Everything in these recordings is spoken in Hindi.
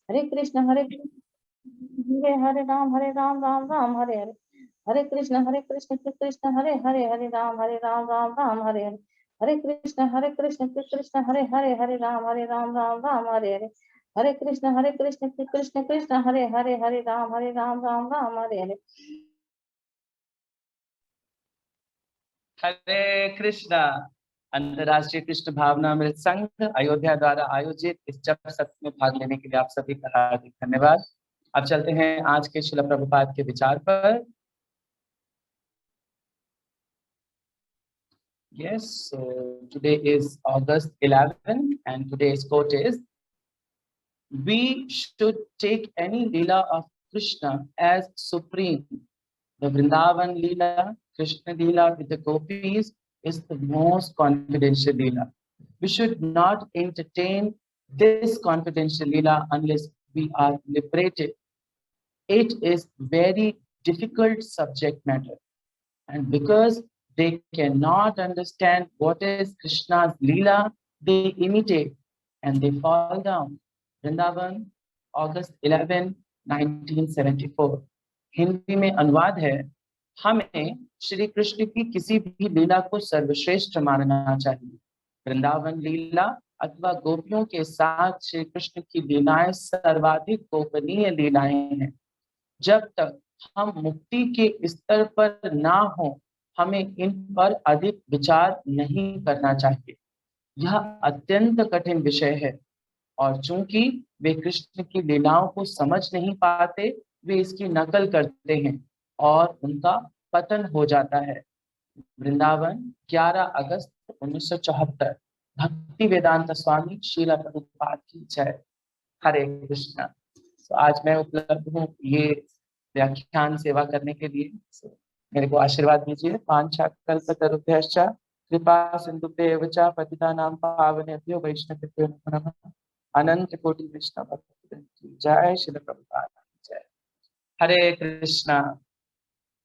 हरे कृष्ण हरे राम राम राम हरे हरे, हरे कृष्ण कृष्ण हरे हरे, हरे राम राम हरे हरे, हरे कृष्ण कृष्ण हरे राम राम हरे हरे, हरे कृष्ण कृष्ण हरे राम राम हरे हरे। हरे कृष्णा। अंतर्राष्ट्रीय कृष्ण भावनामृत संघ अयोध्या द्वारा आयोजित इस जप सत्र में भाग लेने के लिए आप सभी का हार्दिक धन्यवाद। अब चलते हैं आज के श्रील प्रभुपाद के विचार पर। Yes, so today is August 11 and today's quote is, we should take any Leela of Krishna as supreme. The Vrindavan Leela, Krishna Leela with the gopis is the most confidential Leela. We should not entertain this confidential Leela unless we are liberated. It is very difficult subject matter. And because they cannot understand what is Krishna's Leela, they imitate and they fall down. Vrindavan, August 11, 1974. Hindi में अनुवाद है, हमें श्री कृष्ण की किसी भी लीला को सर्वश्रेष्ठ मानना चाहिए। वृंदावन लीला अथवा गोपियों के साथ श्री कृष्ण की लीलाएं सर्वाधिक गोपनीय लीलाएं हैं। जब तक हम मुक्ति के स्तर पर ना हो, हमें इन पर अधिक विचार नहीं करना चाहिए। यह अत्यंत कठिन विषय है और चूंकि वे कृष्ण की लीलाओं को समझ नहीं पाते, वे इसकी नकल करते हैं और उनका पतन हो जाता है। वृंदावन 11 अगस्त 1974। भक्ति वेदांत स्वामी श्रील प्रभुपाद की जय। हरे कृष्णा। तो आज मैं उपलब्ध हूँ ये व्याख्यान सेवा करने के लिए, मेरे को आशीर्वाद दीजिए। वाञ्छाकल्पतरुभ्यश्च कृपा सिन्धुभ्येव च पतितानां पावनेभ्यो वैष्णवेभ्यो नमो नमः। अनंत कोटि वैष्णव भक्तजन की जय। श्रील प्रभुपाद की जय। हरे कृष्णा।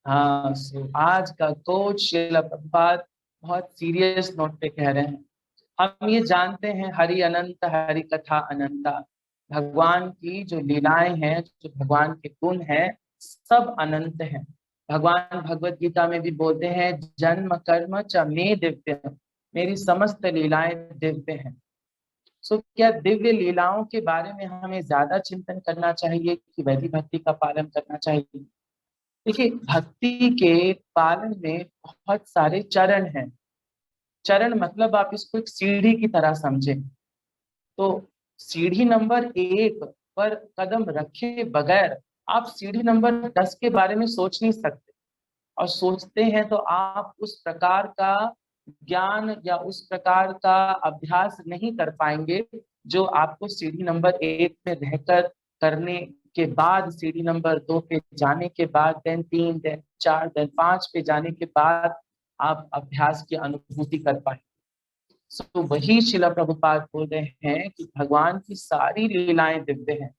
हाँ, आज का कोट श्रील प्रभुपाद बहुत सीरियस नोट पे कह रहे हैं। हम ये जानते हैं हरि अनंत, हरि कथा अनंता। भगवान की जो लीलाएं हैं, जो भगवान के गुण हैं, सब अनंत हैं। भगवान भगवत गीता में भी बोलते हैं, जन्म कर्म च मे दिव्य, मेरी समस्त लीलाएं दिव्य हैं। सो क्या दिव्य लीलाओं के बारे में हमें ज्यादा चिंतन करना चाहिए कि वैदिक भक्ति का पालन करना चाहिए? देखिए, भक्ति के पालन में बहुत सारे चरण हैं। चरण मतलब आप इसको एक सीढ़ी की तरह समझें। तो सीढ़ी नंबर 1 पर कदम रखे बगैर आप सीढ़ी नंबर 10 के बारे में सोच नहीं सकते, और सोचते हैं तो आप उस प्रकार का ज्ञान या उस प्रकार का अभ्यास नहीं कर पाएंगे जो आपको सीढ़ी नंबर 1 में रहकर करने के बाद, सीढ़ी नंबर 2 पे जाने के बाद, दिन 3, दिन 4, दिन 5 पे जाने के बाद आप अभ्यास की अनुभूति कर पाएंगे। तो वही श्रील प्रभुपाद बोल रहे हैं कि भगवान की सारी लीलाएं दिव्य हैं,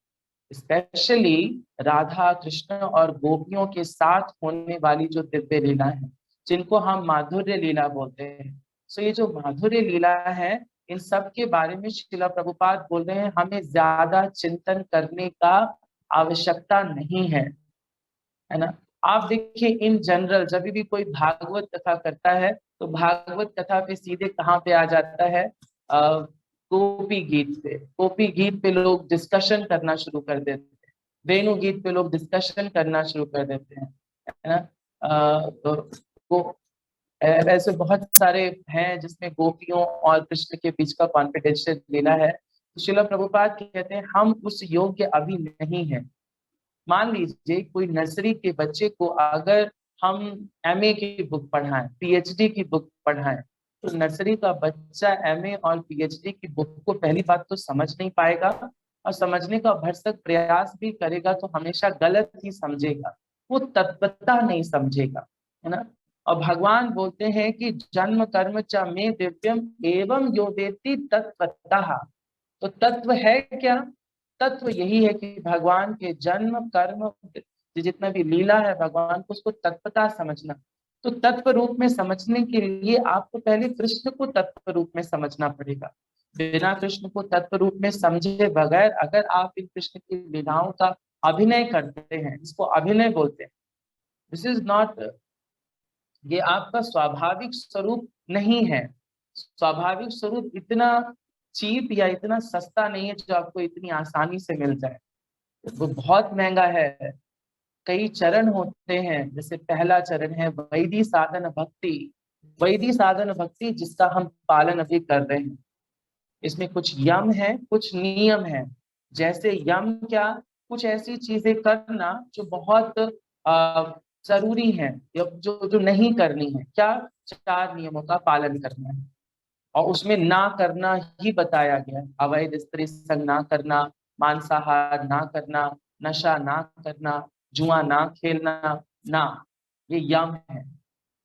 स्पेशली राधा कृष्ण और गोपियों के साथ होने वाली जो दिव्य लीला है, जिनको हम माधुर्य लीला बोलते हैं। सो ये जो माधुर्य लीला है, इन सब के बारे में श्रील प्रभुपाद बोल रहे हैं, हमें ज्यादा चिंतन करने का आवश्यकता नहीं है ना। आप देखिए, इन जनरल जब भी कोई भागवत कथा करता है तो भागवत कथा पे सीधे कहाँ पे आ जाता है? गोपी गीत पे। गोपी गीत पे लोग डिस्कशन करना शुरू कर देते हैं, वेणु गीत पे लोग डिस्कशन करना शुरू कर देते हैं, है ना। तो ऐसे बहुत सारे हैं जिसमें गोपियों और कृष्ण के बीच का कॉन्फिडेंशियल लीला है। तो श्रील प्रभुपाद कहते हैं हम उस योग्य अभी नहीं है। मान लीजिए कोई नर्सरी के बच्चे को अगर हम एमए की बुक पढ़ाएं, पीएचडी की बुक पढ़ाएं, तो नर्सरी का बच्चा एमए और पीएचडी की बुक को पहली बात तो समझ नहीं पाएगा, और समझने का भरसक प्रयास भी करेगा तो हमेशा गलत ही समझेगा, वो तत्वता नहीं समझेगा, है ना। और भगवान बोलते हैं कि जन्म कर्म च मे दिव्यम एवं यो वेत्ति तत्वतः। तो तत्व है क्या? तत्व यही है कि भगवान के जन्म कर्म जितना भी लीला है भगवान को, उसको तत्वता समझना। तो तत्व रूप में समझने के लिए आपको पहले कृष्ण को तत्व रूप में समझना पड़ेगा। बिना कृष्ण को तत्व रूप में समझे बगैर अगर आप इन कृष्ण की लीलाओं का अभिनय करते हैं, इसको अभिनय बोलते हैं, दिस इज नॉट, ये आपका स्वाभाविक स्वरूप नहीं है। स्वाभाविक स्वरूप इतना चीप या इतना सस्ता नहीं है जो आपको इतनी आसानी से मिल जाए, वो बहुत महंगा है। कई चरण होते हैं, जैसे पहला चरण है वैदी साधन भक्ति। वैदी साधन भक्ति जिसका हम पालन अभी कर रहे हैं, इसमें कुछ यम है, कुछ नियम है। जैसे यम क्या, कुछ ऐसी चीजें करना जो बहुत जरूरी है, या जो जो नहीं करनी है, क्या, 4 नियमों का पालन करना है। और उसमें ना करना ही बताया गया है। अवैध स्त्री संग ना करना, मांसाहार ना करना, नशा ना करना, जुआ ना खेलना, ना, ये यम है।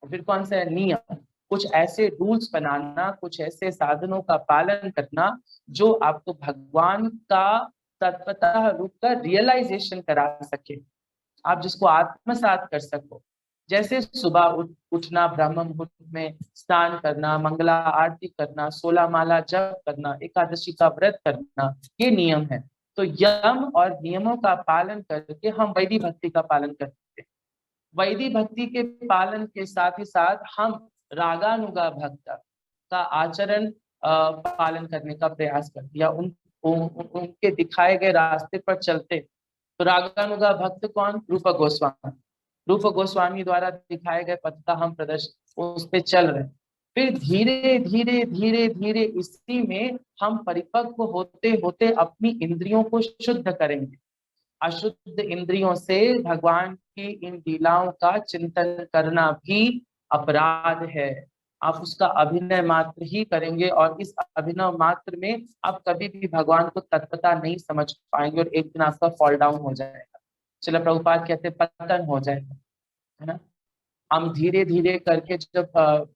और फिर कौन सा है, नियम। कुछ ऐसे रूल्स बनाना, कुछ ऐसे साधनों का पालन करना जो आपको भगवान का तत्वतः रूप का रियलाइजेशन करा सके, आप जिसको आत्मसात कर सको। जैसे सुबह उठना, ब्रह्म मुहूर्त में स्नान करना, मंगला आरती करना, 16 माला जप करना, एकादशी का व्रत करना, ये नियम है। तो यम और नियमों का पालन करके हम वैदिक भक्ति का पालन करते हैं। वैदिक भक्ति के पालन के साथ ही साथ हम रागानुगा भक्त का आचरण पालन करने का प्रयास करते, या उनके दिखाए गए रास्ते पर चलते। तो रागानुगा भक्त कौन, रूप गोस्वामी। रूप गोस्वामी द्वारा दिखाए गए पथ का हम प्रदर्शन उस पे चल रहे हैं। फिर धीरे धीरे धीरे धीरे इसी में हम परिपक्व होते होते अपनी इंद्रियों को शुद्ध करेंगे। अशुद्ध इंद्रियों से भगवान की इन लीलाओं का चिंतन करना भी अपराध है। आप उसका अभिनय मात्र ही करेंगे, और इस अभिनय मात्र में आप कभी भी भगवान को तत्वता नहीं समझ पाएंगे, और एक दिन आपका फॉल डाउन हो जाएगा। चलो प्रभुपाद कहते हैं पतन हो जाएगा, है ना। हम धीरे धीरे करके जब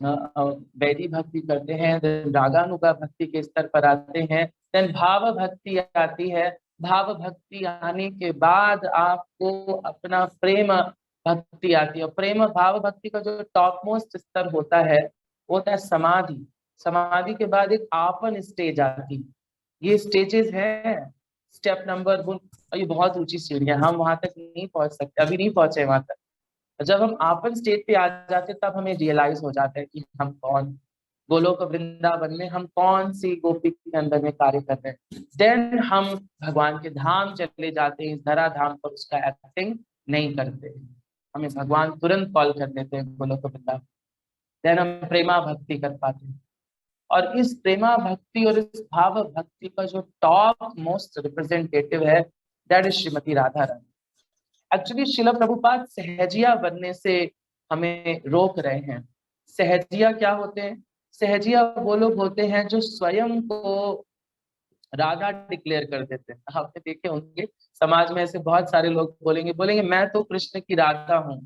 वैदिक भक्ति करते हैं, रागानुगा भक्ति के स्तर पर आते हैं, देन भाव भक्ति आती है। भाव भक्ति आने के बाद आपको अपना प्रेम भक्ति आती है। प्रेम भाव भक्ति का जो टॉप मोस्ट स्तर होता है वो होता है समाधि। समाधि के बाद एक आपन स्टेज आती है। ये स्टेजेस हैं, स्टेप नंबर 1। ये बहुत ऊंची सीढ़ियां, हम वहां तक नहीं पहुंच सकते, अभी नहीं पहुंचे वहां तक। जब हम आपन स्टेज पे आ जाते तब हमें रियलाइज हो जाता है कि हम कौन, गोलोक वृंदावन में हम कौन सी गोपी के अंदर में कार्य कर रहे हैं। देन हम भगवान के धाम चले जाते हैं, इस धरा धाम पर उसका एक्टिंग नहीं करते, हमें भगवान तुरंत कॉल कर देते हैं गोलोक वृंदावन। देन हम प्रेमा भक्ति कर पाते हैं। और इस प्रेमा भक्ति और इस भाव भक्ति का जो टॉप मोस्ट रिप्रेजेंटेटिव है, that is Shrimati Radha Rani. Actually शिला प्रभुपाद सहजिया बनने से हमें रोक रहे हैं। सहजिया क्या होते हैं? सहजिया वो लोग होते हैं जो स्वयं को राधा डिक्लेयर कर देते हैं। आपने देखे होंगे समाज में ऐसे बहुत सारे लोग बोलेंगे मैं तो कृष्ण की राधा हूँ,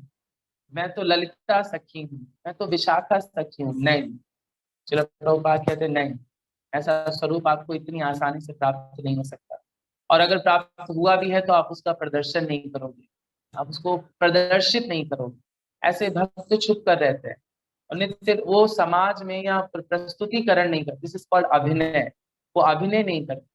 मैं तो ललिता सखी हूँ, मैं तो विशाखा सखी हूँ। नहीं, शिला प्रभुपाद कहते हैं नहीं, ऐसा स्वरूप आपको इतनी आसानी से प्राप्त नहीं हो सकता। और अगर प्राप्त हुआ भी है तो आप उसका प्रदर्शन नहीं करोगे, आप उसको प्रदर्शित नहीं करोगे। ऐसे भक्त छुप कर रहते हैं और नित्य वो समाज में या प्रस्तुतिकरण नहीं करते। दिस इज कॉल्ड अभिनय। वो अभिनय नहीं करते।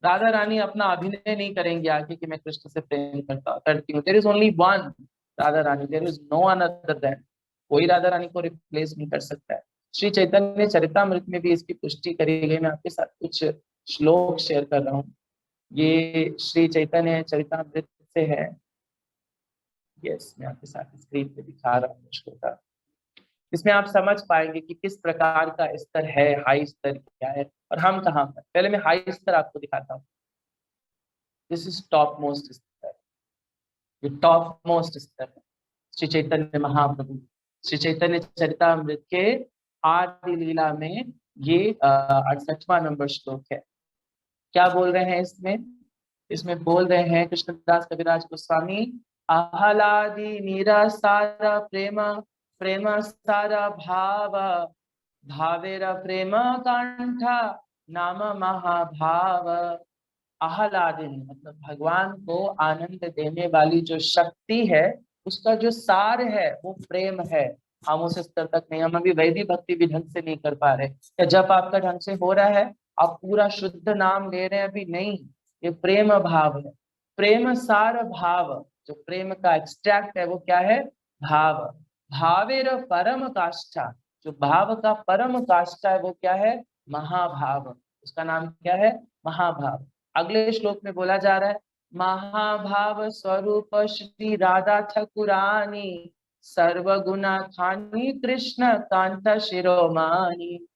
राधा रानी अपना अभिनय नहीं करेंगे आके कि मैं कृष्ण से प्रेम करती हूँ। There is only one Radha Rani, there is no another than. कोई राधा रानी को रिप्लेस नहीं कर सकता है। श्री चैतन्य चरितामृत में भी इसकी पुष्टि करी गई। मैं आपके साथ कुछ श्लोक शेयर कर रहा हूँ। ये श्री चैतन्य चरितामृत से है। यस, मैं आपके साथ स्क्रीन पे दिखा रहा हूँ छोटा। इसमें आप समझ पाएंगे कि किस प्रकार का स्तर है, हाई स्तर क्या है और हम कहाँ पर। पहले मैं हाई स्तर आपको दिखाता हूँ। दिस इज टॉप मोस्ट स्तर। ये टॉप मोस्ट स्तर है श्री चैतन्य महाप्रभु। श्री चैतन्य चरितामृत के आदि लीला में ये 68वां नंबर श्लोक है। क्या बोल रहे हैं इसमें? इसमें बोल रहे हैं कृष्णदास कविराज गोस्वामी, आहलादि निरासार प्रेम, प्रेम सारा भाव, भावेरा प्रेम कंठा नाम महाभाव। आहलादिनी मतलब भगवान को आनंद देने वाली जो शक्ति है, उसका जो सार है वो प्रेम है। हम उस स्तर तक नहीं, हम अभी वैदिक भक्ति भी ढंग से नहीं कर पा रहे। या जब आपका ढंग से हो रहा है, आप पूरा शुद्ध नाम ले रहे हैं, अभी नहीं, ये प्रेम भाव है। प्रेम सार भाव, जो प्रेम का एक्सट्रैक्ट है वो क्या है? भाव। भावेर परम काष्ठा, जो भाव का परम काष्ठा है वो क्या है? महाभाव। उसका नाम क्या है? महाभाव। अगले श्लोक में बोला जा रहा है, महाभाव स्वरूप श्री राधा ठाकुरानी, सर्वगुणा खानी कृष्ण कांता शिरोमानी।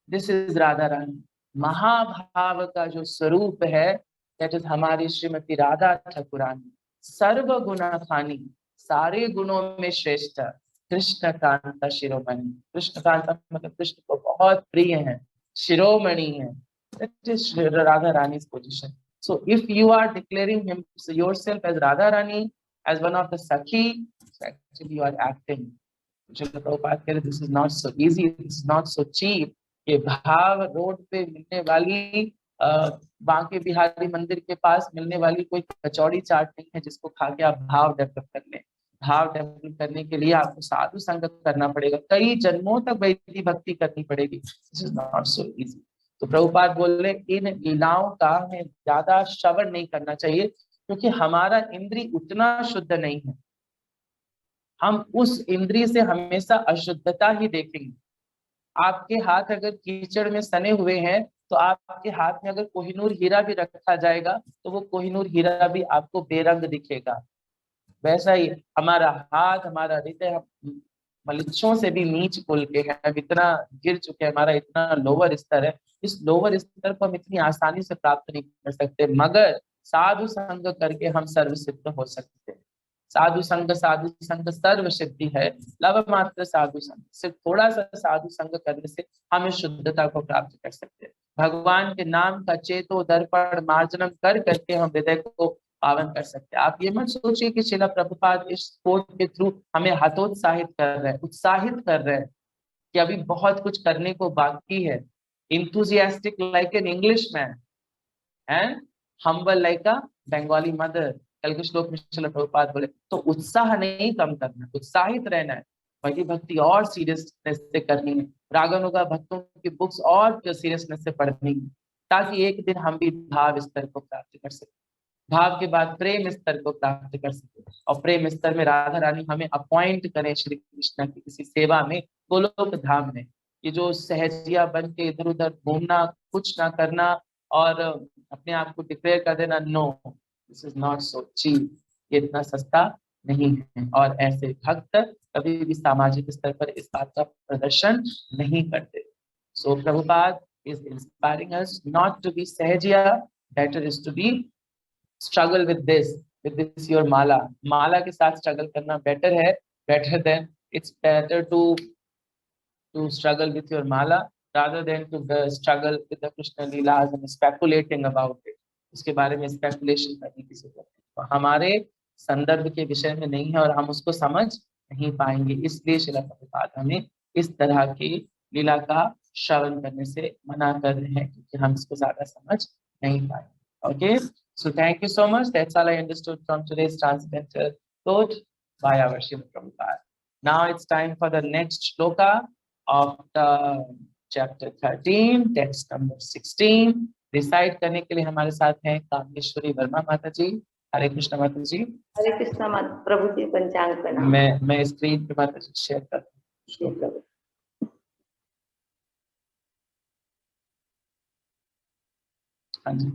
This is Radha Rani. महाभाव का जो स्वरूप है, दैट इज हमारी श्रीमती राधा ठाकुरानी। सर्व गुणा खानी, सारे गुणों में श्रेष्ठ, कृष्ण कांता शिरोमणि। कृष्ण कांता मतलब कृष्ण को बहुत प्रिय है, शिरोमणि है। That is Radha Rani position. So if you are declaring yourself as Radha Rani, as one of the Sakhi, so actually you are acting. Srila Prabhupada कह रहे, this is not so easy, this is not so cheap. ये भाव रोड पे मिलने वाली, बांके बिहारी मंदिर के पास मिलने वाली कोई कचौड़ी चाट नहीं है जिसको खा के आप भाव डेवलप कर लें। भाव डेवलप करने के लिए आपको साधु संगत करना पड़ेगा, कई जन्मों तक वैदिक भक्ति करनी पड़ेगी। This is not so easy. तो प्रभुपाद बोल रहे, इन लीलाओं का हमें ज्यादा श्रवण नहीं करना चाहिए, क्योंकि हमारा इंद्री उतना शुद्ध नहीं है। हम उस इंद्री से हमेशा अशुद्धता ही देखेंगे। आपके हाथ अगर कीचड़ में सने हुए हैं, तो आपके हाथ में अगर कोहिनूर हीरा भी रखा जाएगा, तो वो कोहिनूर हीरा भी आपको बेरंग दिखेगा। वैसा ही हमारा हाथ, हमारा हृदय, हम मलिच्छों से भी नीच कुल के हैं, हम इतना गिर चुके हैं, हमारा इतना लोअर स्तर है। इस लोअर स्तर को हम इतनी आसानी से प्राप्त नहीं कर सकते, मगर साधु संग करके हम सर्वसिद्ध हो सकते हैं। साधु संग सर्व सिद्धि है, लव मात्र साधु संग। सिर्फ थोड़ा सा साधु संग करने से हम इस शुद्धता को प्राप्त कर सकते हैं। भगवान के नाम का चेतो दर्पण मार्जनम कर करके हम हृदय को पावन कर सकते हैं। आप ये मत सोचिए कि श्रील प्रभुपाद इस कोट के थ्रू हमें हतोत्साहित कर रहे हैं, उत्साहित कर रहे हैं कि अभी बहुत कुछ करने को बाकी है। Enthusiastic like an English man and humble like a Bengali mother. कल के श्लोक में श्रील प्रभुपाद बोले, तो उत्साह नहीं कम करना, उत्साहित रहना है। वही भक्ति और सीरियसनेस से करनी है, रागानुगा भक्तों की बुक्स और सीरियसनेस से पढ़नी है, ताकि एक दिन हम भी भाव स्तर को प्राप्त कर सके, भाव के बाद प्रेम स्तर को प्राप्त कर सके, और प्रेम स्तर में राधा रानी हमें अपॉइंट करें श्री कृष्ण की किसी सेवा में, गोलोक धाम में। ये जो सहजिया बन के इधर उधर घूमना, कुछ ना करना और अपने आप को डिक्लेयर कर देना, no, this is not so cheap, ये इतना सस्ता नहीं है। और ऐसे भक्त कभी भी सामाजिक स्तर पर इस बात का प्रदर्शन नहीं करते। सो Prabhupada is inspiring us not to be Sahajiya, better is to be struggle with this your mala के साथ struggle करना better है, better than, it's better to struggle with your mala rather than to struggle with the Krishna Leelas and speculating about it, उसके बारे में speculation करने की जरूरत है। तो हमारे संदर्भ के विषय में नहीं है और हम उसको समझ नहीं पाएंगे, इसलिए श्रील प्रभुपाद हमें इस तरह की लीला का श्रवण करने से मना कर रहे हैं, क्योंकि हम इसको ज्यादा समझ नहीं पाएंगे। Okay, so thank you so much. That's all I understood from today's transcendental quote by our Srila Prabhupada. Now it's time for the next shloka of the chapter 13, text number 16. Recite करने के लिए हमारे साथ हैं कामेश्वरी वर्मा माता जी। हरे कृष्ण माता जी। हरे कृष्ण प्रभु जी, पंचांग प्रणाम। मैं स्क्रीन पे माता जी शेयर करता हूँ। हाँ जी,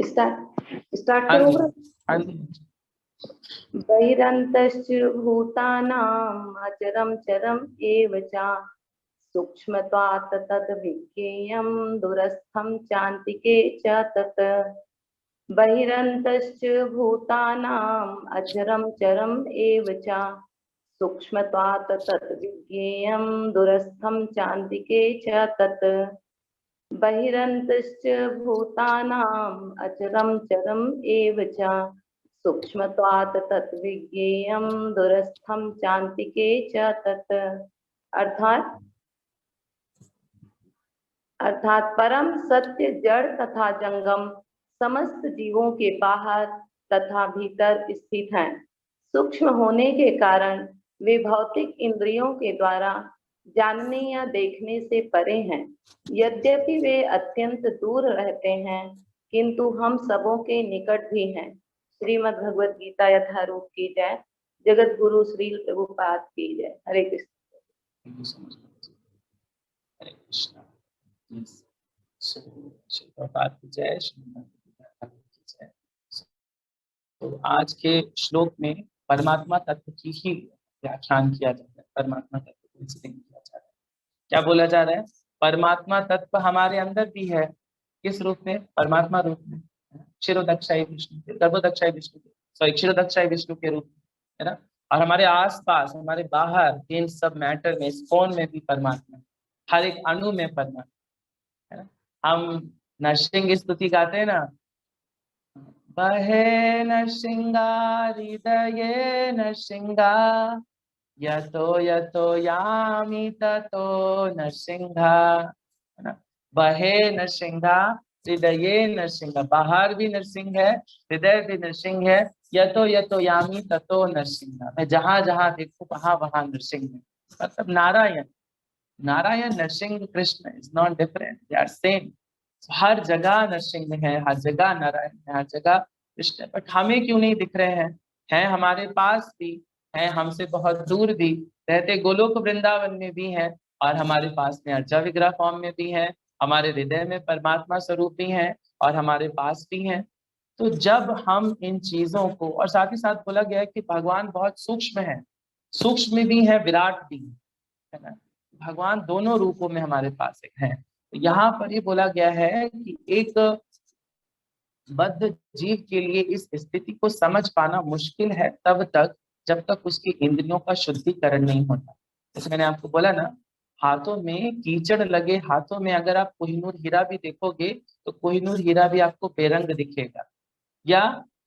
स्टार्ट हाँ करूँगा। जी, हाँ जी। बहिरन्तश्च भूतानाम् अचरं चरम् एव च सूक्ष्मत्वात् तद्विज्ञेयं दूरस्थं चान्तिके च तत्। बहिरन्तश्च भूतानाम् अचरं चरम् एव च सूक्ष्मत्वात् तद्विज्ञेयं दूरस्थं चान्तिके च तत्। बहिरन्तश्च भूतानाम् अचरं चरम् एव च सूक्ष्मत्वात् तद्विज्ञेयं दूरस्थं चान्तिके च तत्। अर्थात परम सत्य जड़ तथा जंगम समस्त जीवों के बाहर तथा भीतर स्थित हैं। सूक्ष्म होने के कारण वे भौतिक इंद्रियों के द्वारा जानने या देखने से परे हैं। यद्यपि वे अत्यंत दूर रहते हैं, किंतु हम सबों के निकट भी हैं। श्रीमद् भगवद गीता यथारूप की जय। जगत गुरु श्री प्रभुपाद की जय। हरे Krishna. Thank you so much, Bhakti. Hare Krishna. Yes. So, Shri Prabhupada की जय, श्रीमद् भगवद गीता की जय। तो आज के श्लोक में परमात्मा तत्व की ही व्याख्यान किया जाता है। परमात्मा तत्व को एक्सप्लेन किया जा रहा है। क्या बोला जा रहा है? परमात्मा तत्व हमारे अंदर भी है। किस रूप में? परमात्मा रूप में, क्षीरोदक्षाई विष्णु के, गर्भोदक्षाई विष्णु के, सॉरी क्षीरोदक्षाई विष्णु के रूप में, है ना। और हमारे आसपास, हमारे बाहर, इन सब मैटर में, स्पोन में भी परमात्मा, हर एक अणु में परमात्मा, है ना। हम नरसिंह स्तुति गाते हैं ना, बहे नरसिंगार हृदये नरसिंगा, यतो यतो यामि ततो नरसिंहा, है ना। बहे नरसिंहा हृदये नरसिंहा, बाहर भी नरसिंह है, हृदय भी नरसिंह है। यतो यतो यामि ततो नरसिंहा, मैं जहां जहां देखूं वहां वहां नरसिंह है। मतलब Narayan, Narayan Narsingh Krishna is not different, they are same. हर जगह नरसिंह है, हर जगह नारायण है, हर जगह कृष्ण है। बट हमें क्यों नहीं दिख रहे हैं? हैं हमारे पास भी, हैं हमसे बहुत दूर भी, रहते गोलोक वृंदावन में भी हैं, और हमारे पास में अर्चा विग्रह फॉर्म में भी है, हमारे हृदय में परमात्मा स्वरूप भी है, और हमारे पास भी है। तो जब हम इन चीजों को, और साथ ही साथ बोला गया है कि भगवान बहुत सूक्ष्म है, सूक्ष्म भी है, विराट भी है ना। भगवान दोनों रूपों में हमारे पास एक है। तो यहाँ पर ये बोला गया है कि एक बद्ध जीव के लिए इस स्थिति को समझ पाना मुश्किल है तब तक जब तक उसकी इंद्रियों का शुद्धिकरण नहीं होता। जैसे मैंने आपको बोला ना, हाथों में कीचड़ लगे हाथों में अगर आप कोहिनूर हीरा भी देखोगे तो कोहिनूर हीरा भी आपको बेरंग दिखेगा। या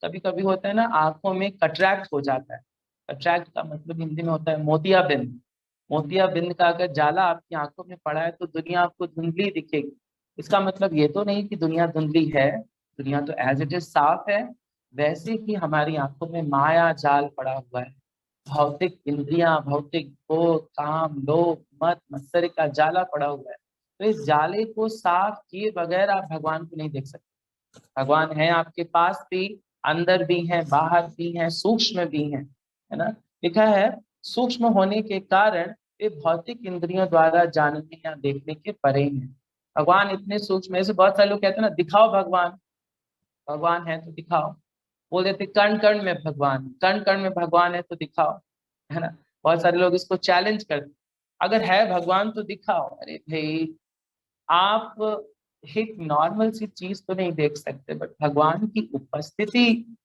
कभी कभी होता है ना, आंखों में कट्रैक्ट हो जाता है। कट्रैक्ट का मतलब हिंदी में होता है मोतियाबिंद। मोतियाबिंद का अगर जाला आपकी आंखों में पड़ा है तो दुनिया आपको धुंधली दिखेगी। इसका मतलब ये तो नहीं कि दुनिया धुंधली है, दुनिया तो एज इट इज साफ है। वैसे ही हमारी आंखों में माया जाल पड़ा हुआ है, भौतिक इंद्रियां, भौतिक भोग, काम, लोभ, मत मत्सर का जाला पड़ा हुआ है। तो इस जाले को साफ किए बगैर आप भगवान को नहीं देख सकते। भगवान है आपके पास भी, अंदर भी है, बाहर भी है, सूक्ष्म भी है ना। लिखा है सूक्ष्म होने के कारण वे भौतिक इंद्रियों द्वारा जानने या देखने के परे हैं। भगवान इतने सूक्ष्म है। ऐसे बहुत सारे लोग कहते हैं ना, दिखाओ भगवान, भगवान है तो दिखाओ। बोल देते कण कण में भगवान, कण कण में भगवान है तो दिखाओ, है ना। बहुत सारे लोग इसको चैलेंज करते, अगर है भगवान तो दिखाओ। अरे भाई, आप एक नॉर्मल सी चीज तो नहीं देख सकते, बट भगवान की उपस्थिति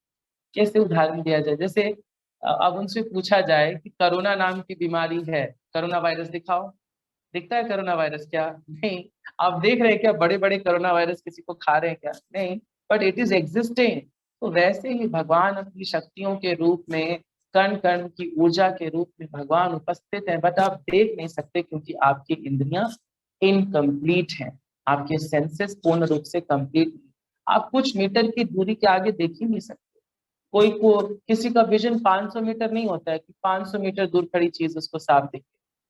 कैसे उदाहरण दिया जाए। जैसे अब उनसे पूछा जाए कि कोरोना नाम की बीमारी है, कोरोना वायरस दिखाओ। दिखता है कोरोना वायरस? क्या नहीं। आप देख रहे हैं क्या बड़े बड़े कोरोना वायरस किसी को खा रहे हैं? क्या नहीं। But it is existing. तो वैसे ही भगवान अपनी शक्तियों के रूप में, कण कण की ऊर्जा के रूप में भगवान उपस्थित है, बट आप देख नहीं सकते क्योंकि आपकी इंद्रियां इनकम्प्लीट हैं, आपके सेंसेस पूर्ण रूप से कंप्लीट नहीं। आप कुछ मीटर की दूरी के आगे देख ही नहीं सकते। कोई को किसी का विजन 500 मीटर नहीं होता है कि 500 मीटर दूर खड़ी चीज उसको साफ दिखे,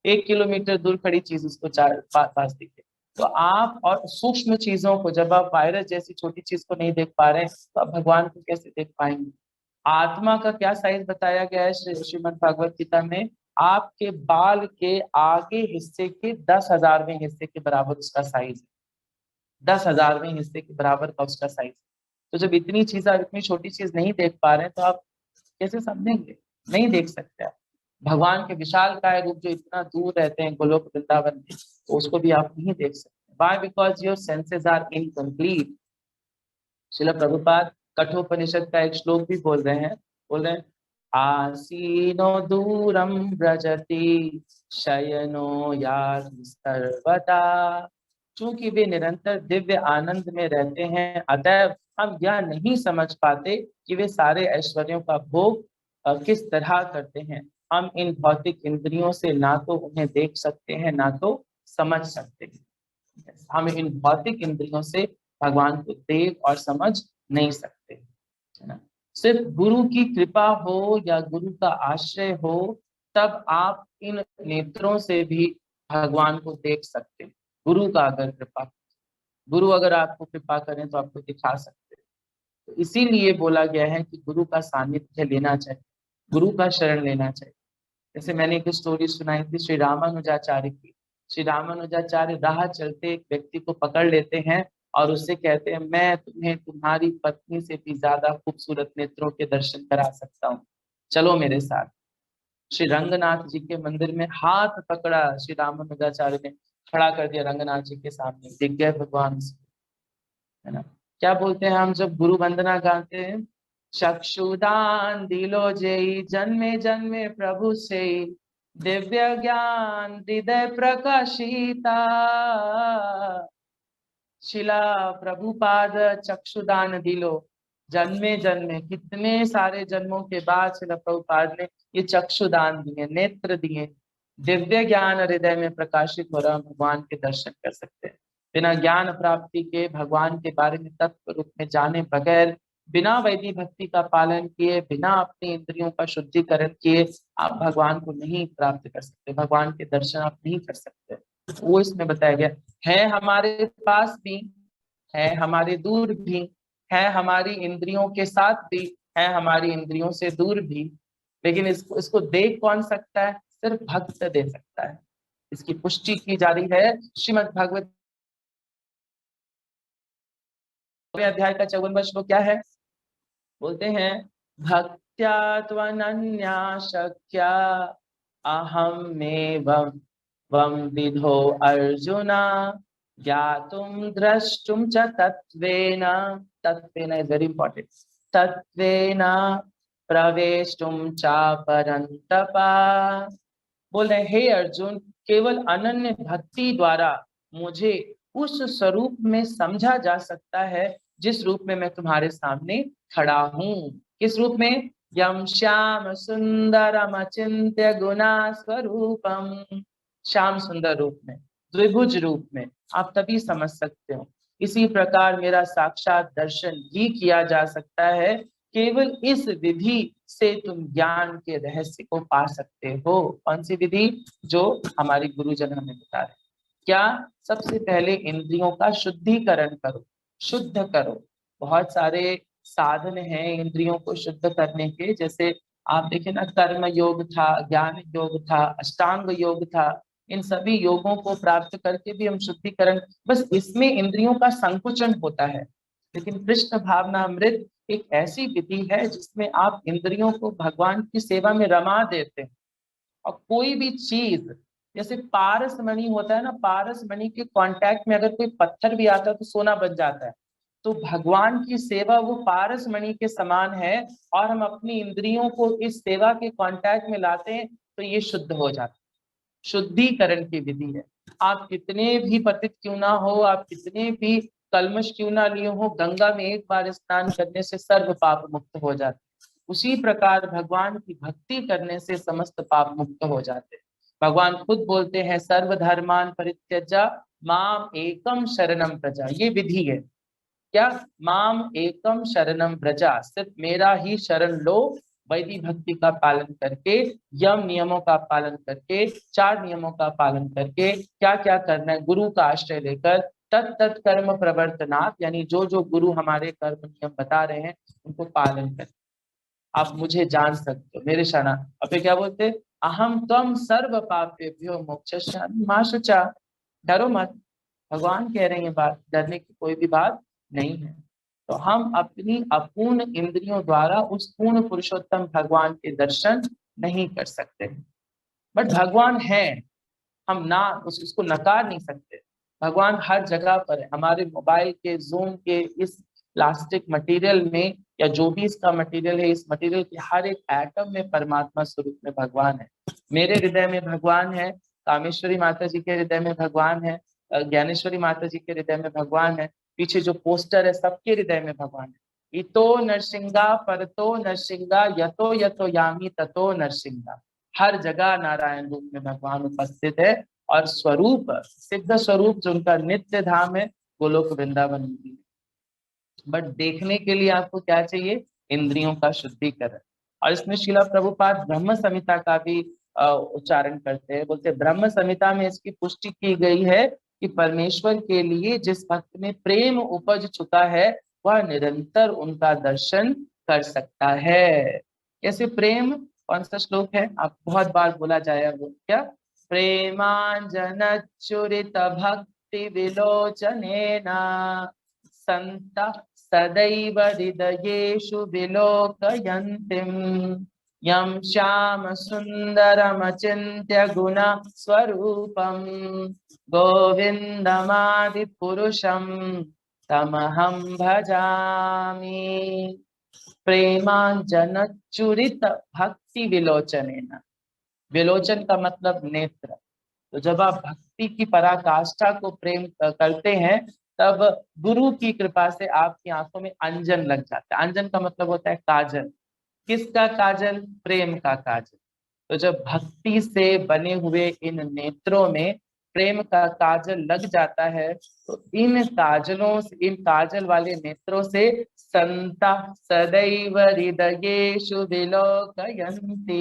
1 किलोमीटर दूर खड़ी चीज उसको पास दिखे। तो आप और सूक्ष्म चीजों को, जब आप वायरस जैसी छोटी चीज को नहीं देख पा रहे हैं तो आप भगवान को कैसे देख पाएंगे? आत्मा का क्या साइज बताया गया है श्रीमद् भागवत गीता में? आपके बाल के आगे हिस्से के 10,000वें हिस्से के बराबर उसका साइज है। 10,000वें हिस्से के बराबर का उसका साइज। तो जब इतनी चीज, आप इतनी छोटी चीज नहीं देख पा रहे हैं तो आप कैसे समझेंगे? नहीं देख सकते आप। भगवान के विशाल काय रूप जो इतना दूर रहते हैं गोलोक वृंदावन में, तो उसको भी आप नहीं देख सकते। Why? Because your senses are incomplete. Srila Prabhupada Kathopanishad का एक श्लोक भी बोल रहे हैं, बोल रहे हैं आसीनो दूरम व्रजति शयनो याति सर्वदा। चूंकि वे निरंतर दिव्य आनंद में रहते हैं, अतएव हम यह नहीं समझ पाते कि वे सारे ऐश्वर्यों का भोग किस तरह करते हैं। हम इन भौतिक इंद्रियों से ना तो उन्हें देख सकते हैं ना तो समझ सकते हैं। हम इन भौतिक इंद्रियों से भगवान को देख और समझ नहीं सकते, है ना। सिर्फ गुरु की कृपा हो या गुरु का आश्रय हो, तब आप इन नेत्रों से भी भगवान को देख सकते हैं। गुरु का अगर कृपा, गुरु अगर आपको कृपा करें तो आपको दिखा सकते हैं। तो इसीलिए बोला गया है कि गुरु का सानिध्य लेना चाहिए, गुरु का शरण लेना चाहिए। जैसे मैंने एक स्टोरी सुनाई थी श्री रामानुजाचार्य की। श्री रामानुजाचार्य राह चलते एक व्यक्ति को पकड़ लेते हैं और उससे कहते हैं, मैं तुम्हें तुम्हारी पत्नी से भी ज्यादा खूबसूरत नेत्रों के दर्शन करा सकता हूँ, चलो मेरे साथ। श्री रंगनाथ जी के मंदिर में हाथ पकड़ा श्री रामानुजाचार्य ने, खड़ा कर दिया रंगनाथ जी के सामने, दिख गए भगवान से, है ना। क्या बोलते हैं हम जब गुरु वंदना गाते हैं, चक्षुदान दिलो जेई, जन्मे जन्मे प्रभु से, दिव्य ज्ञान हृदय प्रकाशिता, शिला प्रभुपाद चक्षुदान दिलो। जन्मे जन्मे, कितने सारे जन्मों के बाद शिला प्रभुपाद ने ये चक्षुदान दिए, नेत्र दिए, दिव्य ज्ञान हृदय में प्रकाशित हो रहा, भगवान के दर्शन कर सकते हैं। बिना ज्ञान प्राप्ति के, भगवान के बारे में तत्व रूप में जाने बगैर, बिना वैदिक भक्ति का पालन किए, बिना अपनी इंद्रियों का शुद्धिकरण किए, आप भगवान को नहीं प्राप्त कर सकते, भगवान के दर्शन आप नहीं कर सकते। वो इसमें बताया गया है, हमारे पास भी है, हमारे दूर भी है, हमारी इंद्रियों के साथ भी है, हमारी इंद्रियों से दूर भी। लेकिन इसको देख कौन सकता है? सिर्फ भक्त दे सकता है। इसकी पुष्टि की जा रही है श्रीमद् भागवत अध्याय का 54वां श्लोक। क्या है? बोलते हैं, भक्त्या त्वनन्या शक्या अहमेवं वम विधो अर्जुना ज्ञातुम द्रष्टुम च तत्वेन, तत्वेन इज वेरी इंपॉर्टेंट, तत्वेन प्रवेष्टुम च परंतपा। बोल रहे, हे अर्जुन, केवल अनन्य भक्ति द्वारा मुझे उस स्वरूप में समझा जा सकता है जिस रूप में मैं तुम्हारे सामने खड़ा हूँ। किस रूप में? यम श्याम सुंदरम अचिंत्य गुणा स्वरूपम, श्याम सुंदर रूप में, द्विभुज रूप में आप तभी समझ सकते हो। इसी प्रकार मेरा साक्षात दर्शन भी किया जा सकता है, केवल इस विधि से तुम ज्ञान के रहस्य को पा सकते हो। कौन सी विधि? जो हमारे गुरुजन हमें बता रहे। क्या? सबसे पहले इंद्रियों का शुद्धिकरण करो, शुद्ध करो। बहुत सारे साधन हैं इंद्रियों को शुद्ध करने के, जैसे आप देखें ना, कर्म योग था, ज्ञान योग था, अष्टांग योग था। इन सभी योगों को प्राप्त करके भी हम शुद्धिकरण, बस इसमें इंद्रियों का संकुचन होता है। लेकिन कृष्ण भावनामृत एक ऐसी विधि है जिसमें आप इंद्रियों को भगवान की सेवा में रमा देते हैं। और कोई भी चीज, जैसे पारस मणि होता है ना, पारस मणि के कांटेक्ट में अगर कोई पत्थर भी आता है तो सोना बन जाता है। तो भगवान की सेवा वो पारस मणि के समान है, और हम अपनी इंद्रियों को इस सेवा के कांटेक्ट में लाते हैं तो ये शुद्ध हो जाता है। शुद्धिकरण की विधि है। आप कितने भी पतित क्यों ना हो, आप कितने भी कलमश क्यों ना लिए हो, गंगा में एक बार स्नान करने से सर्व पाप मुक्त हो जाते। उसी प्रकार भगवान की भक्ति करने से समस्त पाप मुक्त हो जाते। भगवान खुद बोलते हैं, सर्वधर्मान परित्यज्य माम एकम शरणम प्रजा। ये विधि है। क्या? माम एकम शरणम प्रजा, सिर्फ मेरा ही शरण लो, वैदिक भक्ति का पालन करके, यम नियमों का पालन करके, 4 नियमों का पालन करके। क्या क्या करना है? गुरु का आश्रय लेकर, तत् कर्म प्रवर्तनात्, यानी जो जो गुरु हमारे कर्म नियम बता रहे हैं उनको पालन कर आप मुझे जान सकते हो, मेरे शरणा। और फिर क्या बोलते? अहम त्वम सर्व पापेभ्यो मोक्षयिष्यामि मा शुचा। डरो मत, भगवान कह रहे हैं, बात डरने की कोई भी बात नहीं है। तो हम अपनी अपूर्ण इंद्रियों द्वारा उस पूर्ण पुरुषोत्तम भगवान के दर्शन नहीं कर सकते, बट भगवान है, हम ना उसको नकार नहीं सकते। भगवान हर जगह पर है। हमारे मोबाइल के जूम के इस प्लास्टिक मटेरियल में, या जो भी इसका मटेरियल है, इस मटेरियल के हर एक एटम में परमात्मा स्वरूप में भगवान है। मेरे हृदय में भगवान है, कामेश्वरी माता जी के हृदय में भगवान है, ज्ञानेश्वरी माता जी के हृदय में भगवान है, पीछे जो पोस्टर है सबके हृदय में भगवान है। इतो नरसिंगा परतो नरसिंगा यतो यतो यामी ततो नरसिंगा। हर जगह नारायण रूप में भगवान उपस्थित है। और स्वरूप, सिद्ध स्वरूप जो उनका नित्य धाम है, गोलोक वृंदावन। बट देखने के लिए आपको क्या चाहिए? इंद्रियों का शुद्धिकरण। और इसमें शिला प्रभुपाद ब्रह्म संहिता का भी उच्चारण करते हैं, बोलते हैं ब्रह्म संहिता में इसकी पुष्टि की गई है कि परमेश्वर के लिए जिस भक्त में प्रेम उपज चुका है वह निरंतर उनका दर्शन कर सकता है। कैसे प्रेम, कौन सा श्लोक है, आप बहुत बार बोला जाए वो क्या, प्रेमांजन चुरित भक्ति विलोचनेन संता सदैव हृदयेषु विलोकयन्तीं यं श्याम सुंदरमचिन्त्य गुण स्वरूपं गोविंदमादि पुरुषं तमहं भजामि। प्रेमांजन चुरित भक्ति विलोचनेन, विलोचन का मतलब नेत्र। तो जब आप भक्ति की पराकाष्ठा को प्रेम करते हैं तब गुरु की कृपा से आपकी आंखों में अंजन लग जाता है। अंजन का मतलब होता है काजल। किसका काजल? प्रेम का काजल। तो जब भक्ति से बने हुए इन नेत्रों में प्रेम का काजल लग जाता है तो इन काजलों से, इन काजल वाले नेत्रों से संता सदैव हृदयेषु विलोकयन्ति।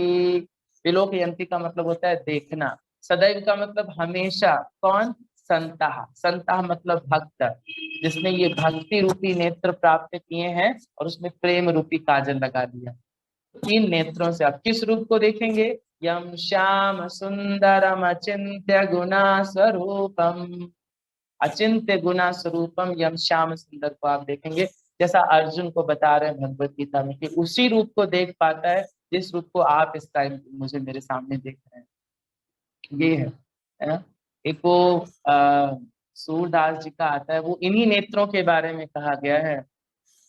विलोकयन्ति का मतलब होता है देखना, सदैव का मतलब हमेशा। कौन? संता। संता मतलब भक्त, जिसने ये भक्ति रूपी नेत्र प्राप्त किए हैं और उसमें प्रेम रूपी काजल लगा दिया। इन नेत्रों से आप किस रूप को देखेंगे? यम श्याम सुंदरम अचिंत्य गुणा स्वरूपम, अचिंत्य गुणा स्वरूपम यम श्याम सुंदर को आप देखेंगे। जैसा अर्जुन को बता रहे हैं भगवत गीता में कि उसी रूप को देख पाता है जिस रूप को आप इस टाइम मुझे मेरे सामने देख रहे हैं। ये है ना? एक वो सूरदास जी का आता है, वो इन्हीं नेत्रों के बारे में कहा गया है।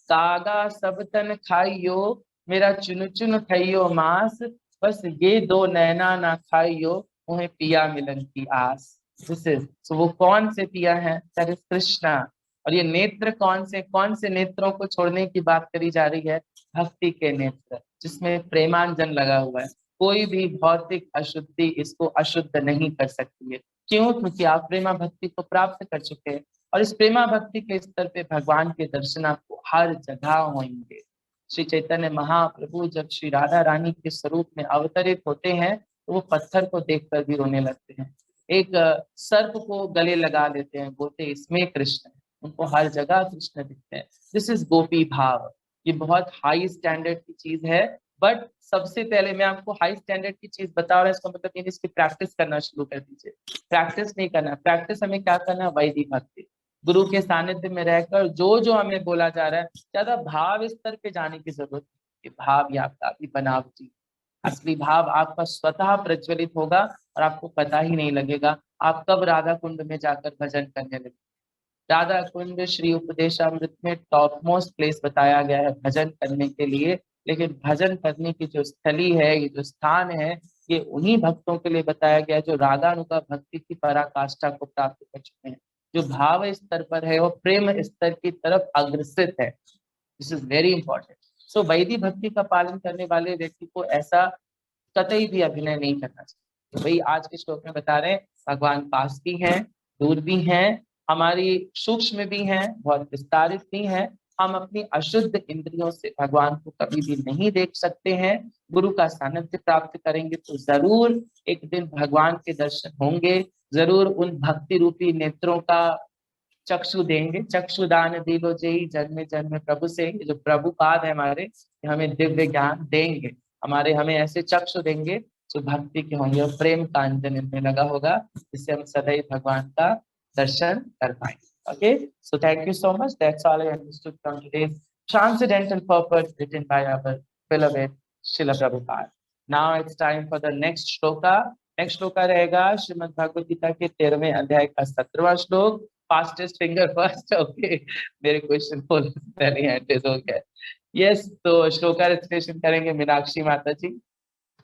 कागा सब तन खाइयो मेरा चुन चुन खाइयो मांस, बस ये दो नैना ना खाइयो उन्हें पिया मिलन की आस। So, वो कौन से पिया है? That is Krishna. और ये नेत्र कौन से नेत्रों को छोड़ने की बात करी जा रही है? भक्ति के नेत्र, जिसमें प्रेमांजन लगा हुआ है। कोई भी भौतिक अशुद्धि इसको अशुद्ध नहीं कर सकती है। क्यों? क्योंकि आप प्रेमा भक्ति को प्राप्त कर चुके हैं और इस प्रेमा भक्ति के स्तर पे भगवान के दर्शन आपको हर जगह होंगे। श्री चैतन्य महाप्रभु जब श्री राधा रानी के स्वरूप में अवतरित होते हैं तो वो पत्थर को देखकर भी रोने लगते हैं। एक सर्प को गले लगा लेते हैं, बोलते इसमें कृष्ण है। उनको हर जगह कृष्ण दिखते हैं। दिस इज गोपी भाव। ये बहुत हाई स्टैंडर्ड की चीज है। बट सबसे पहले मैं आपको हाई स्टैंडर्ड की चीज बता रहा हूँ, इसका मतलब ये इसकी प्रैक्टिस करना शुरू कर दीजिए। प्रैक्टिस नहीं करना, प्रैक्टिस हमें क्या करना? वैदिक भक्ति, गुरु के सानिध्य में रहकर जो हमें बोला जा रहा है, ज्यादा भाव स्तर पे जाने की जरूरत है। भाव ये आपका अभी बनावटी, असली भाव आपका स्वतः प्रज्वलित होगा और आपको पता ही नहीं लगेगा आप कब राधा कुंड में जाकर भजन करने लगे। राधा कुंड श्री उपदेशामृत में टॉप मोस्ट प्लेस बताया गया है भजन करने के लिए, लेकिन भजन करने की जो स्थली है, ये जो स्थान है, ये उन्हीं भक्तों के लिए बताया गया है जो रागानुगा भक्ति की पराकाष्ठा को प्राप्त कर चुके हैं, जो भाव स्तर पर है और प्रेम स्तर की तरफ अग्रसित है। This is very important. So वैदिक भक्ति का पालन करने वाले व्यक्ति को ऐसा कतई भी अभिनय नहीं करना चाहिए। तो वही आज के श्लोक में बता रहे हैं, भगवान पास भी हैं, दूर भी हैं, हमारी सूक्ष्म भी हैं, बहुत विस्तारित भी हैं। हम अपनी अशुद्ध इंद्रियों से भगवान को कभी भी नहीं देख सकते हैं। गुरु का सानिध्य प्राप्त करेंगे तो जरूर एक दिन भगवान के दर्शन होंगे, जरूर उन भक्ति रूपी नेत्रों का चक्षु देंगे। चक्षुदान दिलो जय जन्मे जन्मे प्रभु से, ये जो प्रभुपाद है हमारे, हमें दिव्य ज्ञान देंगे, हमें ऐसे चक्षु देंगे जो भक्ति के होंगे और प्रेम का अंजन इनमें लगा होगा, जिससे हम सदैव भगवान का दर्शन कर पाएंगे। Okay, so thank you so much. That's all I understood from today's transcendental purpose written by our beloved Srila Prabhupada. Now it's time for the next shloka. Next shloka रहेगा श्रीमद् भगवद गीता के 13वें अध्याय का 17वां श्लोक। Fastest finger first. ओके, मेरे क्वेश्चन पहले एंट्रीज हो गया। यस, तो श्लोका रेसिटेशन करेंगे मीनाक्षी माता जी।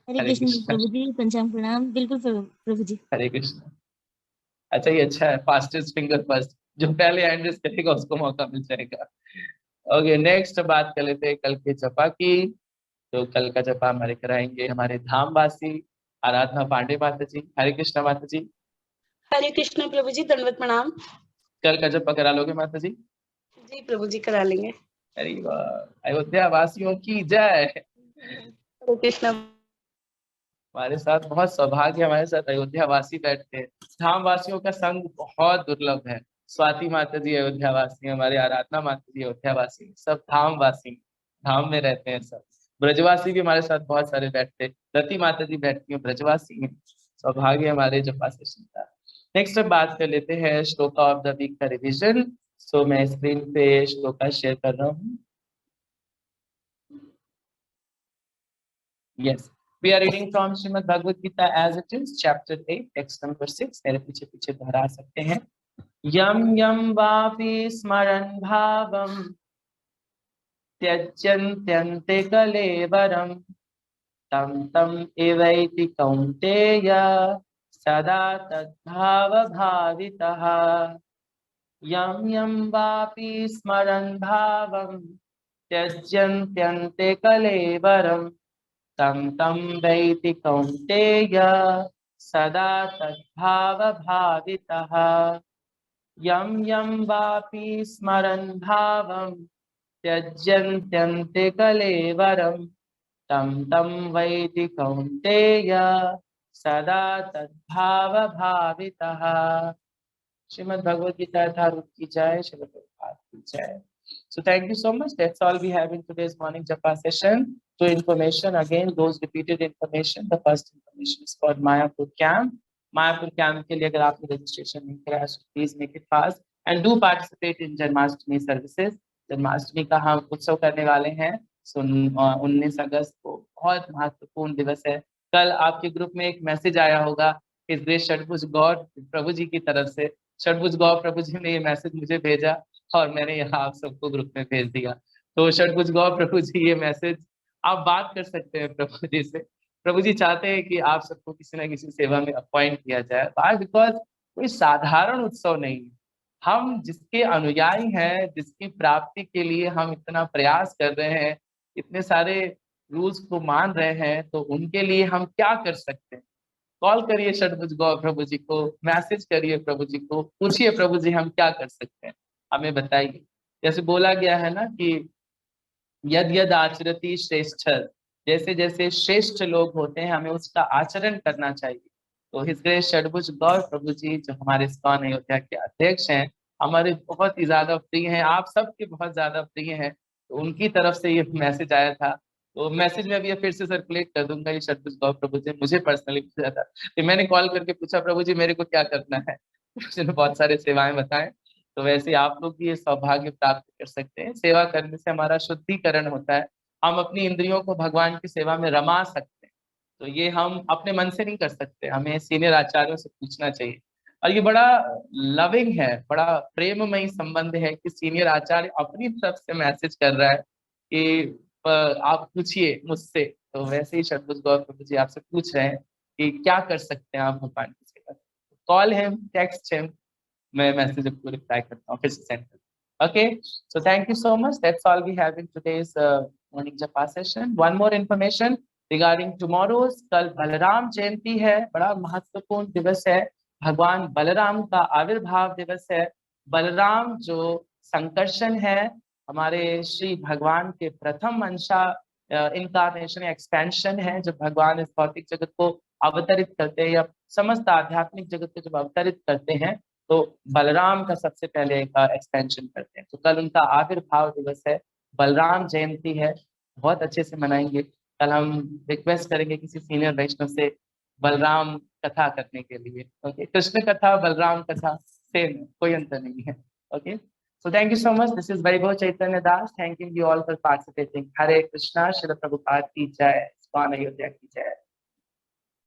हरे कृष्ण प्रभु जी, पंचांग प्रणाम। बिल्कुल प्रभु जी। हरे कृष्ण। अच्छा, ये अच्छा है, फास्टेस्ट फिंगर फर्स्ट, जो पहले एंट्रीज करेगा उसको मौका मिल जाएगा। ओके, नेक्स्ट बात कर लेते हैं कल के जपा की। तो कल का जपा हमारे कराएंगे हमारे धामवासी आराधना पांडे माता जी। हरे कृष्ण माता जी। हरे कृष्ण प्रभु जी, दंडवत प्रणाम। कल का जपा करा लोगे माता जी? जी प्रभु जी, करा लेंगे। अरे वाह, अयोध्या वासियों की जय। कृष्ण। हमारे साथ बहुत सौभाग्य, हमारे साथ अयोध्या वासी बैठते हैं। धाम वासियों का संग बहुत दुर्लभ है। स्वाति माता जी अयोध्या वासी हैं, हमारे आराधना माता जी अयोध्या वासी हैं, सब धाम वासी, धाम में रहते हैं सब। ब्रजवासी भी हमारे साथ बहुत सारे बैठते हैं। रति माता जी बैठती हैं, ब्रजवासी हैं। सौभाग्य हमारे जो पास है। नेक्स्ट अब बात कर लेते हैं श्लोका ऑफ द वीक का रिविजन। सो मैं स्क्रीन पे श्लोका शेयर कर रहा हूँ। Yes, we are reading from Srimad Bhagavad Gita as it is, chapter 8, text number 6. मेरे पीछे पीछे दोहरा सकते हैं। यम यम वापि स्मरन् भावम त्यज्यन्त्यन्ते कलेवरम तम तम एवैति कौन्तेय सदा तद्भाव भावितः। यम यम वापि स्मरन् भावम त्यज्यन्त्यन्ते कलेवरम तम तम वैति कौन्तेय सदा तद्भाव भावितः। यम यम वापि स्मरन् भावं त्यज्यन्त्यन्ते कलेवरं तम तम वैति कौन्तेय सदा तद्भाव भावितः। श्रीमद् भगवद गीता यथारूप की जय, श्रील प्रभुपाद की जय। So thank you so much. That's all we have in today's morning japa session. So information again, those repeated information. The first information is for Mayapur camp. Mayapur camp के लिए अगर आपने registration नहीं कराया, so please make it fast and do participate in Janmashtami services. Janmashtami का हम उत्सव करने वाले हैं। So 19 अगस्त को बहुत महत्वपूर्ण दिवस है। कल आपके ग्रुप में एक मैसेज आया होगा इस ग्रेट षडभुज गॉड प्रभु जी की तरफ से। षडभुज गौर प्रभु जी ने ये मैसेज मुझे भेजा और मैंने यहाँ आप सबको ग्रुप में भेज दिया। तो षडभुज गौर प्रभु जी ये मैसेज आप बात कर सकते हैं प्रभु जी से। प्रभु जी चाहते हैं कि आप सबको किसी न किसी सेवा में अपॉइंट किया जाए। वाई? बिकॉज कोई साधारण उत्सव नहीं है। हम जिसके अनुयायी हैं, जिसकी प्राप्ति के लिए हम इतना प्रयास कर रहे हैं, इतने सारे रूल्स को मान रहे हैं, तो उनके लिए हम क्या कर सकते हैं? कॉल करिए षडभुज गौ प्रभु जी को, मैसेज करिए प्रभु जी को, पूछिए प्रभु जी हम क्या कर सकते हैं, हमें बताइए। जैसे बोला गया है ना कि यद यद आचरति श्रेष्ठ, जैसे जैसे श्रेष्ठ लोग होते हैं हमें उसका आचरण करना चाहिए। तो हिज ग्रेस षडभुज गौर प्रभु जी जो हमारे इस्कॉन अयोध्या के अध्यक्ष हैं, हमारे बहुत ही ज्यादा प्रिय हैं, आप सबके बहुत ज्यादा प्रिय हैं। तो उनकी तरफ से ये मैसेज आया था। तो मैसेज में अभी फिर से सर्कुलेट कर दूंगा। ये षडभुज गौर प्रभु जी मुझे पर्सनली पूछा था, तो मैंने कॉल करके पूछा प्रभु जी मेरे को क्या करना है। उसने बहुत सारे सेवाएं बताएं। तो वैसे आप लोग भी ये सौभाग्य प्राप्त कर सकते हैं। सेवा करने से हमारा शुद्धिकरण होता है, हम अपनी इंद्रियों को भगवान की सेवा में रमा सकते हैं। तो ये हम अपने मन से नहीं कर सकते, हमें सीनियर आचार्यों से पूछना चाहिए। और ये बड़ा लविंग है, बड़ा प्रेममयी संबंध है कि सीनियर आचार्य अपनी तरफ से मैसेज कर रहा है कि आप पूछिए मुझसे। तो वैसे ही षडभुज गौर प्रभु जी आपसे पूछ रहे हैं कि क्या कर सकते हैं आप भगवान की सेवा। कॉल हिम, टेक्स्ट हिम, मैं मैसेज को रिप्लाई करता हूँ, फिर से सेंड करता हूँ। Okay, so thank you so much. That's all we have in today's morning japa session. One more information regarding tomorrow's, कल बलराम जयंती है, बड़ा महत्वपूर्ण दिवस है। भगवान बलराम का आविर्भाव दिवस है। बलराम जो संकर्षण है, हमारे श्री भगवान के प्रथम अंशा इनकारनेशन एक्सपेंशन है, जब भगवान इस भौतिक जगत को अवतरित करते हैं या समस्त आध्यात्मिक जगत को जब अवतरित करते हैं, तो बलराम का सबसे पहले एक्सपेंशन करते हैं। तो कल उनका आविर्भाव दिवस है, बलराम जयंती है, बहुत अच्छे से मनाएंगे। कल हम रिक्वेस्ट करेंगे किसी सीनियर वैष्णव से बलराम कथा करने के लिए। ओके, कृष्ण कथा बलराम कथा सेम, कोई अंतर नहीं है। Okay, so thank you so much. This is Vaibhav Chaitanya Das thanking you all for participating. Hare Krishna, Srila Prabhupada ki jai, Iskon Ayodhya ki jai.